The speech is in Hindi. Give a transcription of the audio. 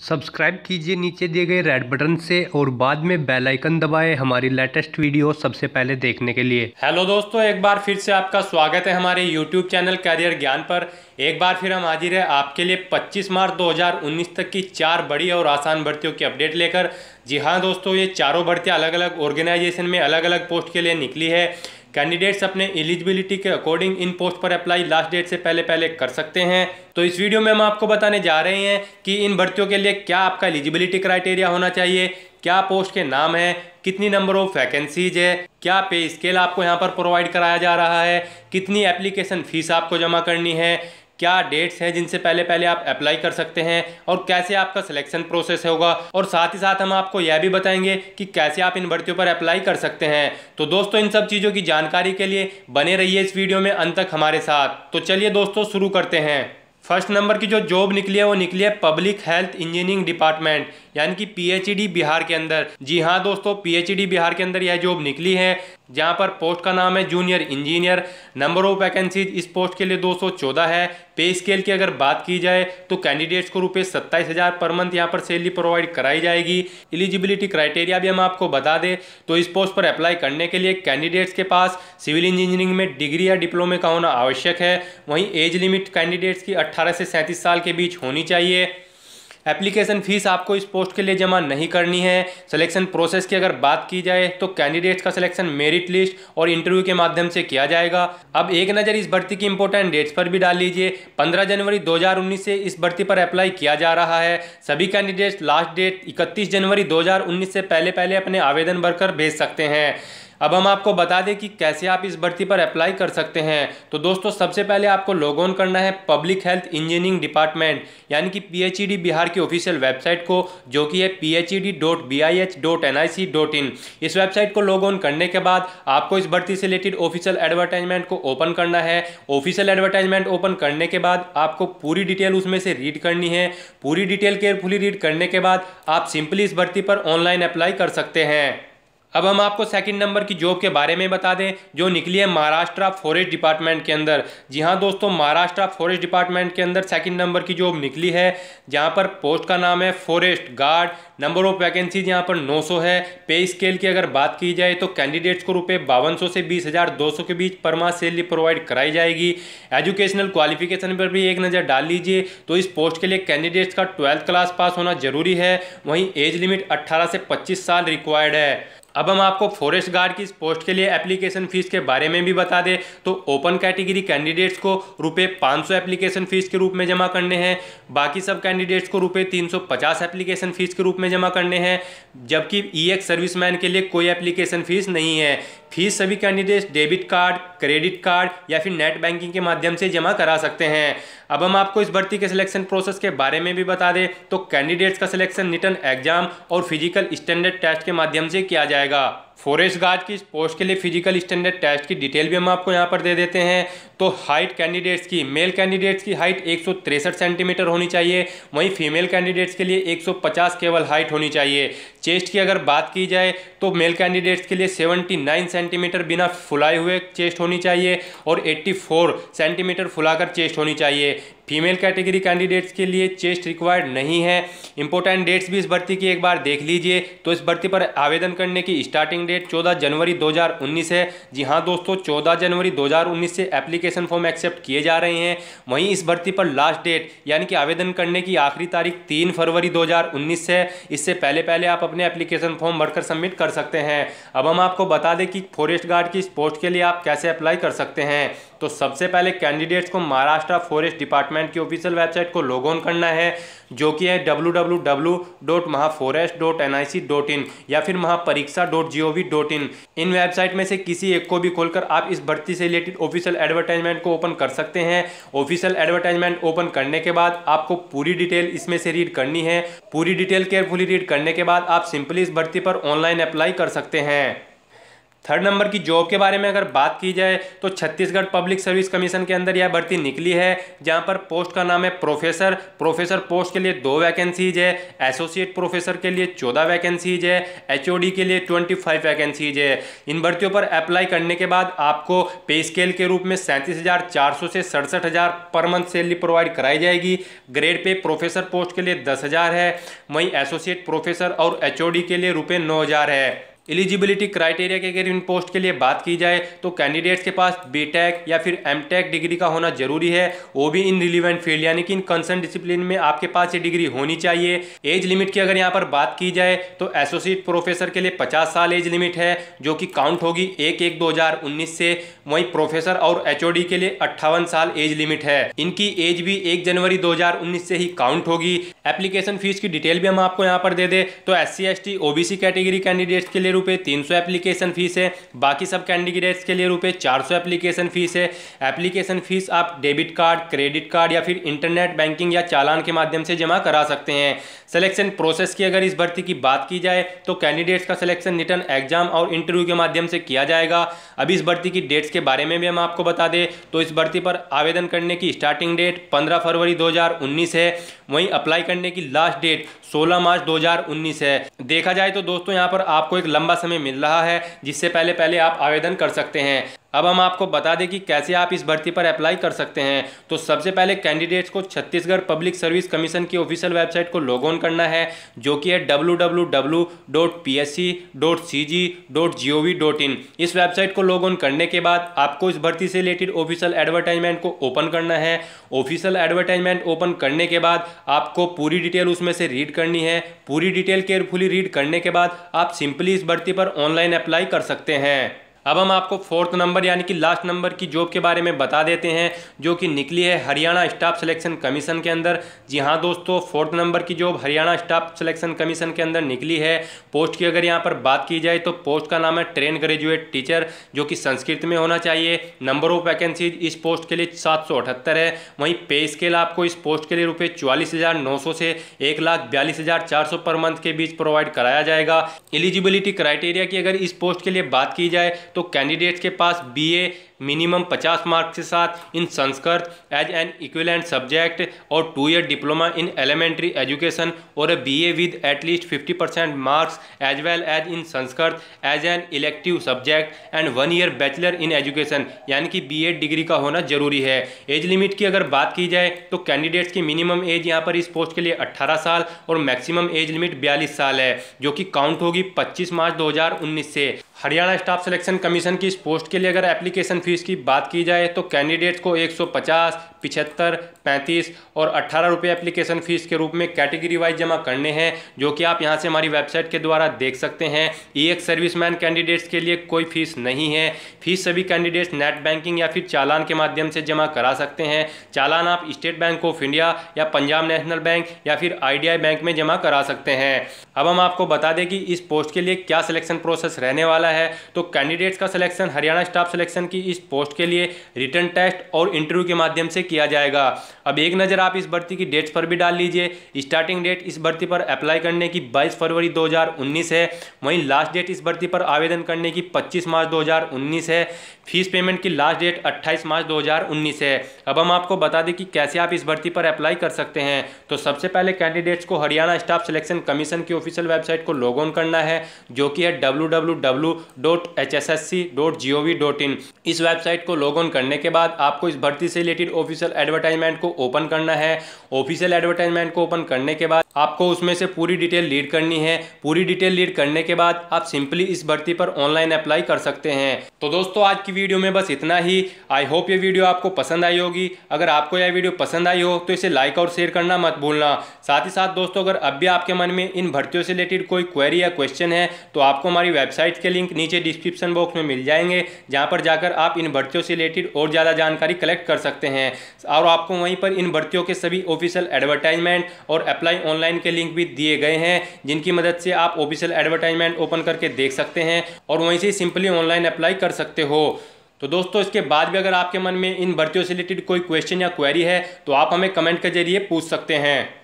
सब्सक्राइब कीजिए नीचे दिए गए रेड बटन से और बाद में बेल आइकन दबाएं हमारी लेटेस्ट वीडियो सबसे पहले देखने के लिए। हेलो दोस्तों, एक बार फिर से आपका स्वागत है हमारे यूट्यूब चैनल कैरियर ज्ञान पर। एक बार फिर हम हाजिर है आपके लिए 25 मार्च 2019 तक की 4 बड़ी और आसान भर्तियों की अपडेट लेकर। जी हाँ दोस्तों, ये चारों भर्तियाँ अलग अलग ऑर्गेनाइजेशन में अलग अलग पोस्ट के लिए निकली है। कैंडिडेट्स अपने एलिजिबिलिटी के अकॉर्डिंग इन पोस्ट पर अप्लाई लास्ट डेट से पहले पहले कर सकते हैं। तो इस वीडियो में हम आपको बताने जा रहे हैं कि इन भर्तियों के लिए क्या आपका एलिजिबिलिटी क्राइटेरिया होना चाहिए, क्या पोस्ट के नाम है, कितनी नंबर ऑफ वैकेंसीज है, क्या पे स्केल आपको यहाँ पर प्रोवाइड कराया जा रहा है, कितनी एप्लीकेशन फीस आपको जमा करनी है, क्या डेट्स हैं जिनसे पहले पहले आप अप्लाई कर सकते हैं और कैसे आपका सिलेक्शन प्रोसेस होगा। और साथ ही साथ हम आपको यह भी बताएंगे कि कैसे आप इन भर्तियों पर अप्लाई कर सकते हैं। तो दोस्तों, इन सब चीज़ों की जानकारी के लिए बने रहिए इस वीडियो में अंत तक हमारे साथ। तो चलिए दोस्तों, शुरू करते हैं। फर्स्ट नंबर की जो जॉब निकली है वो निकली है पब्लिक हेल्थ इंजीनियरिंग डिपार्टमेंट यानी कि पीएचईडी बिहार के अंदर। जी हाँ दोस्तों, पीएचईडी बिहार के अंदर यह जॉब निकली है, जहां पर पोस्ट का नाम है junior engineer. Number of vacancies इस पोस्ट के लिए 214 है। पे स्केल की अगर बात की जाए तो कैंडिडेट्स को रुपये 27,000 पर मंथ यहाँ पर सैलरी प्रोवाइड कराई जाएगी। एलिजिबिलिटी क्राइटेरिया भी हम आपको बता दें तो इस पोस्ट पर अप्लाई करने के लिए कैंडिडेट्स के पास सिविल इंजीनियरिंग में डिग्री या डिप्लोमे का होना आवश्यक है। वहीं एज लिमिट कैंडिडेट्स की 18 से 37 साल के बीच होनी चाहिए। एप्लीकेशन फीस आपको इस पोस्ट के लिए जमा नहीं करनी है। सिलेक्शन प्रोसेस की अगर बात की जाए तो कैंडिडेट्स का सिलेक्शन मेरिट लिस्ट और इंटरव्यू के माध्यम से किया जाएगा। अब एक नज़र इस भर्ती की इंपॉर्टेंट डेट्स पर भी डाल लीजिए। 15 जनवरी 2019 से इस भर्ती पर अप्लाई किया जा रहा है। सभी कैंडिडेट्स लास्ट डेट 31 जनवरी 2019 से पहले पहले अपने आवेदन भरकर भेज सकते हैं। अब हम आपको बता दें कि कैसे आप इस भर्ती पर अप्लाई कर सकते हैं। तो दोस्तों, सबसे पहले आपको लॉग ऑन करना है पब्लिक हेल्थ इंजीनियरिंग डिपार्टमेंट यानी कि पीएचईडी बिहार की ऑफिशियल वेबसाइट को, जो कि है phd.bih.nic.in। इस वेबसाइट को लॉग ऑन करने के बाद आपको इस भर्ती से रिलेटेड ऑफिशियल एडवर्टाइजमेंट को ओपन करना है। ऑफिशियल एडवर्टाइजमेंट ओपन करने के बाद आपको पूरी डिटेल उसमें से रीड करनी है। पूरी डिटेल केयरफुली रीड करने के बाद आप सिंपली इस भर्ती पर ऑनलाइन अप्लाई कर सकते हैं। अब हम आपको सेकंड नंबर की जॉब के बारे में बता दें, जो निकली है महाराष्ट्र फॉरेस्ट डिपार्टमेंट के अंदर। जी हाँ दोस्तों, महाराष्ट्र फॉरेस्ट डिपार्टमेंट के अंदर सेकंड नंबर की जॉब निकली है, जहां पर पोस्ट का नाम है forest guard. Number of vacancies यहाँ पर 900 है। पे स्केल की अगर बात की जाए तो कैंडिडेट्स को रुपये 5200 से 20,200 के बीच पर माह सैलरी प्रोवाइड कराई जाएगी। एजुकेशनल क्वालिफिकेशन पर भी एक नज़र डाल लीजिए तो इस पोस्ट के लिए कैंडिडेट्स का 12th क्लास पास होना जरूरी है। वहीं एज लिमिट 18 से 25 साल रिक्वायर्ड है। अब हम आपको फॉरेस्ट गार्ड की इस पोस्ट के लिए एप्लीकेशन फीस के बारे में भी बता दें तो ओपन कैटेगरी कैंडिडेट्स को रुपये 500 एप्लीकेशन फीस के रूप में जमा करने हैं। बाकी सब कैंडिडेट्स को रुपये 350 एप्लीकेशन फीस के रूप में जमा करने हैं। जबकि ईएक्स सर्विसमैन के लिए कोई एप्लीकेशन फीस नहीं है। फीस सभी candidates debit card, credit card या फिर नेट बैंकिंग के माध्यम से जमा करा सकते हैं। अब हम आपको इस भर्ती के सिलेक्शन प्रोसेस के बारे में भी बता दें तो कैंडिडेट्स का सिलेक्शन रिटन एग्जाम और फिजिकल स्टैंडर्ड टेस्ट के माध्यम से किया जाएगा। फॉरेस्ट गार्ड की इस पोस्ट के लिए फिजिकल स्टैंडर्ड टेस्ट की डिटेल भी हम आपको यहाँ पर दे देते हैं। तो हाइट कैंडिडेट्स की, मेल कैंडिडेट्स की हाइट 163 सेंटीमीटर होनी चाहिए। वहीं फीमेल कैंडिडेट्स के लिए 150 केवल हाइट होनी चाहिए। चेस्ट की अगर बात की जाए तो मेल कैंडिडेट्स के लिए 79 सेंटीमीटर बिना फुलाए हुए चेस्ट होनी चाहिए और 84 सेंटीमीटर फुलाकर चेस्ट होनी चाहिए। फीमेल कैटेगरी कैंडिडेट्स के लिए चेस्ट रिक्वायर्ड नहीं है। इंपॉर्टेंट डेट्स भी इस भर्ती की एक बार देख लीजिए तो इस भर्ती पर आवेदन करने की स्टार्टिंग डेट 14 जनवरी 2019 है। जी हाँ दोस्तों, 14 जनवरी 2019 से एप्लीकेशन फॉर्म एक्सेप्ट किए जा रहे हैं। वहीं इस भर्ती पर लास्ट डेट यानी कि आवेदन करने की आखिरी तारीख 3 फरवरी 2019 है। इससे पहले पहले आप अपने एप्लीकेशन फॉर्म भरकर सबमिट कर सकते हैं। अब हम आपको बता दें कि फॉरेस्ट गार्ड की इस पोस्ट के लिए आप कैसे अप्लाई कर सकते हैं। तो सबसे पहले कैंडिडेट्स को महाराष्ट्र फॉरेस्ट डिपार्टमेंट की ऑफिशियल वेबसाइट को लॉग ऑन करना है, जो कि है www.mahaforest.nic.in या फिर महापरीक्षा.gov.in। इन वेबसाइट में से किसी एक को भी खोलकर आप इस भर्ती से रिलेटेड ऑफिशियल एडवर्टाइजमेंट को ओपन कर सकते हैं। ऑफिशियल एडवर्टाइजमेंट ओपन करने के बाद आपको पूरी डिटेल इसमें से रीड करनी है। पूरी डिटेल केयरफुली रीड करने के बाद आप सिंपली इस भर्ती पर ऑनलाइन अप्लाई कर सकते हैं। थर्ड नंबर की जॉब के बारे में अगर बात की जाए तो छत्तीसगढ़ पब्लिक सर्विस कमीशन के अंदर यह भर्ती निकली है, जहां पर पोस्ट का नाम है प्रोफेसर। प्रोफेसर पोस्ट के लिए 2 वैकेंसीज है, एसोसिएट प्रोफेसर के लिए 14 वैकेंसीज है, एचओडी के लिए 25 वैकेंसीज है। इन भर्तियों पर अप्लाई करने के बाद आपको पे स्केल के रूप में 37,400 से 67,000 पर मंथ सैलरी प्रोवाइड कराई जाएगी। ग्रेड पे प्रोफेसर पोस्ट के लिए 10,000 है, वहीं एसोसिएट प्रोफेसर और एचओडी के लिए रुपये 9,000 है। एलिजिबिलिटी क्राइटेरिया की अगर इन पोस्ट के लिए बात की जाए तो कैंडिडेट्स के पास बीटेक या फिर एमटेक डिग्री का होना जरूरी है, वो भी इन रिलीवेंट फील्ड यानी कि इन कंसर्न डिसिप्लिन में आपके पास ये डिग्री होनी चाहिए। एज लिमिट की अगर यहाँ पर बात की जाए तो एसोसिएट प्रोफेसर के लिए 50 साल एज लिमिट है, जो कि काउंट होगी 1/1/2019 से। वहीं प्रोफेसर और एचओडी के लिए 58 साल एज लिमिट है, इनकी एज भी 1 जनवरी 2019 से ही काउंट होगी। एप्लीकेशन फीस की डिटेल भी हम आपको यहाँ पर दे दे तो SC ST OBC category candidates के लिए रुपये 300 एप्लीकेशन फीस है, बाकी सब कैंडिडेट्स के लिए रुपये 400 एप्लीकेशन फीस है। एप्लीकेशन फीस आप डेबिट कार्ड, क्रेडिट कार्ड या फिर इंटरनेट बैंकिंग या चालान के माध्यम से जमा करा सकते हैं। सिलेक्शन प्रोसेस की अगर इस भर्ती की बात की जाए तो कैंडिडेट्स का सिलेक्शन रिटन एग्जाम और इंटरव्यू के माध्यम से किया जाएगा। अब इस भर्ती की डेट्स के बारे में भी हम आपको बता दें तो इस भर्ती पर आवेदन करने की स्टार्टिंग डेट 15 फरवरी 2019 है, वहीं अप्लाई करने की लास्ट डेट 16 मार्च 2019 है। देखा जाए तो दोस्तों यहाँ पर आपको एक लंबा समय मिल रहा है, जिससे पहले आप आवेदन कर सकते हैं। अब हम आपको बता दें कि कैसे आप इस भर्ती पर अप्लाई कर सकते हैं। तो सबसे पहले कैंडिडेट्स को छत्तीसगढ़ पब्लिक सर्विस कमीशन की ऑफिशियल वेबसाइट को लॉग ऑन करना है, जो कि है www.psc.cg.gov.in। इस वेबसाइट को लॉग ऑन करने के बाद आपको इस भर्ती से रिलेटेड ऑफिशियल एडवर्टाइजमेंट को ओपन करना है। ऑफिशियल एडवर्टाइजमेंट ओपन करने के बाद आपको पूरी डिटेल उसमें से रीड करनी है। पूरी डिटेल केयरफुली रीड करने के बाद आप सिंपली इस भर्ती पर ऑनलाइन अप्लाई कर सकते हैं। अब हम आपको 4th नंबर यानी कि लास्ट नंबर की जॉब के बारे में बता देते हैं, जो कि निकली है हरियाणा स्टाफ सिलेक्शन कमीशन के अंदर। जी हाँ दोस्तों, 4th नंबर की job Haryana staff selection commission के अंदर निकली है। पोस्ट की अगर यहाँ पर बात की जाए तो पोस्ट का नाम है ट्रेन ग्रेजुएट टीचर, जो कि संस्कृत में होना चाहिए। नंबर ऑफ वैकेंसीज इस पोस्ट के लिए 778 है। वहीं पे स्केल आपको इस पोस्ट के लिए रुपये 44,900 से 1,42,400 पर मंथ के बीच प्रोवाइड कराया जाएगा। एलिजिबिलिटी क्राइटेरिया की अगर इस पोस्ट के लिए बात की जाए तो कैंडिडेट्स के पास BA मिनिमम 50 मार्क्स के साथ in Sanskrit as an equivalent subject और 2 year diploma in elementary education और BA with at least 50% marks as well as in Sanskrit as an elective subject and 1 year bachelor in education यानी कि BEd डिग्री का होना जरूरी है। एज लिमिट की अगर बात की जाए तो कैंडिडेट्स की मिनिमम एज यहाँ पर इस पोस्ट के लिए 18 साल और मैक्सिमम एज लिमिट 42 साल है, जो कि काउंट होगी 25 मार्च 2019 से। हरियाणा स्टाफ सिलेक्शन कमीशन की इस पोस्ट के लिए अगर एप्लीकेशन फीस की बात की जाए तो कैंडिडेट्स को 150, 75, 35 और 18 रुपये एप्लीकेशन फीस के रूप में कैटेगरी वाइज जमा करने हैं, जो कि आप यहां से हमारी वेबसाइट के द्वारा देख सकते हैं। एक सर्विसमैन कैंडिडेट्स के लिए कोई फीस नहीं है। फीस सभी कैंडिडेट्स नेट बैंकिंग या फिर चालान के माध्यम से जमा करा सकते हैं। चालान आप स्टेट बैंक ऑफ इंडिया या पंजाब नेशनल बैंक या फिर IDI बैंक में जमा करा सकते हैं। अब हम आपको बता दें कि इस पोस्ट के लिए क्या सिलेक्शन प्रोसेस रहने वाला है। तो कैंडिडेट्स का सिलेक्शन हरियाणा स्टाफ सिलेक्शन की इस पोस्ट के लिए रिटन टेस्ट और इंटरव्यू के माध्यम से किया जाएगा। अब एक नज़र आप इस भर्ती की डेट्स पर भी डाल लीजिए। स्टार्टिंग डेट इस भर्ती पर अप्लाई करने की 22 फरवरी 2019 है। वहीं लास्ट डेट इस भर्ती पर आवेदन करने की 25 मार्च 2019 है। फीस पेमेंट की लास्ट डेट 28 मार्च 2019 है। अब हम आपको बता दें कि कैसे आप इस भर्ती पर अप्लाई कर सकते हैं। तो सबसे पहले कैंडिडेट्स को हरियाणा स्टाफ सिलेक्शन कमीशन की ऑफिशियल वेबसाइट को लॉग ऑन करना है, जो कि है www.hssc.gov.in। इस वेबसाइट को लॉग ऑन करने के बाद आपको इस भर्ती से रिलेटेड ऑफिशियल एडवर्टाइजमेंट को ओपन करना है। ऑफिशियल एडवर्टाइजमेंट को ओपन करने के बाद आपको उसमें से पूरी डिटेल रीड करनी है। पूरी डिटेल रीड करने के बाद आप सिंपली इस भर्ती पर ऑनलाइन अप्लाई कर सकते हैं। तो दोस्तों आज की वीडियो में बस इतना ही। आई होप ये वीडियो आपको पसंद आई होगी। अगर आपको यह वीडियो पसंद आई हो तो इसे लाइक और शेयर करना मत भूलना। साथ ही साथ दोस्तों, अगर अब भी आपके मन में इन भर्तियों से रिलेटेड कोई क्वेरी या क्वेश्चन है तो आपको हमारी वेबसाइट के लिंक नीचे डिस्क्रिप्शन बॉक्स में मिल जाएंगे, जहां पर जाकर आप इन भर्तियों से रिलेटेड और ज़्यादा जानकारी कलेक्ट कर सकते हैं। और आपको वहीं पर इन भर्तियों के सभी ऑफिशियल एडवर्टाइजमेंट और अप्लाई ऑनलाइन के लिंक भी दिए गए हैं, जिनकी मदद से आप ऑफिशियल एडवर्टाइजमेंट ओपन करके देख सकते हैं और वहीं से सिंपली ऑनलाइन अप्लाई कर सकते हो। तो दोस्तों, इसके बाद भी अगर आपके मन में इन भर्तियों से रिलेटेड कोई क्वेश्चन या क्वेरी है तो आप हमें कमेंट के जरिए पूछ सकते हैं।